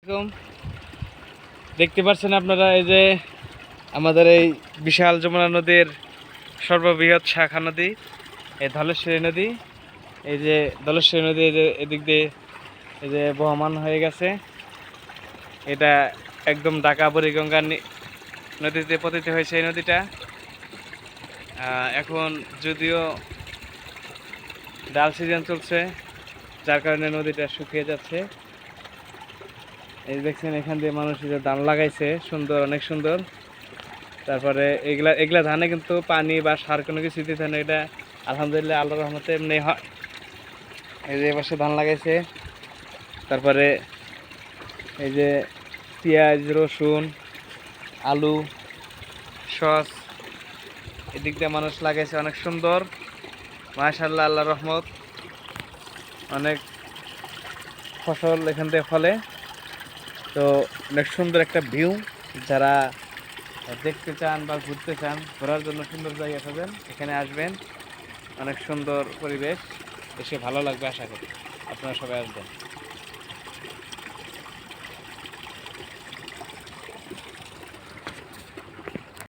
এরকম দেখতে পাচ্ছেন আপনারা, এই যে আমাদের এই বিশাল যমুনা নদীর সর্ববৃহৎ শাখা নদী, এই ধলেশ্বরী নদী। এই যে ধলেশ্বরী নদী, এই যে এদিক দিয়ে এই যে বহমান হয়ে গেছে। এটা একদম ঢাকা বুড়িগঙ্গা নদীতে পতিত হয়েছে এই নদীটা। এখন যদিও ডাল সিজন চলছে, যার কারণে নদীটা শুকিয়ে যাচ্ছে। এই দেখছেন এখান দিয়ে মানুষ ধান লাগাইছে, সুন্দর, অনেক সুন্দর। তারপরে এগুলা এগুলা ধানে কিন্তু পানি বা সার কোনো কিছু দিতে হয় না, এটা আলহামদুলিল্লাহ আল্লাহর রহমতে এমনি হয়। এই যে এপাশে ধান লাগাইছে, তারপরে এই যে পেঁয়াজ, রসুন, আলু, সস এদিক দিয়ে মানুষ লাগাইছে, অনেক সুন্দর, মাশাআল্লাহ, আল্লাহর রহমত। অনেক ফসল এখান থেকে ফলে। তো অনেক সুন্দর একটা ভিউ। যারা দেখতে চান বা ঘুরতে চান, ঘোরার জন্য সুন্দর জায়গা পাবেন, এখানে আসবেন। অনেক সুন্দর পরিবেশ, এসে ভালো লাগবে, আশা করি আপনারা সবাই আসবেন।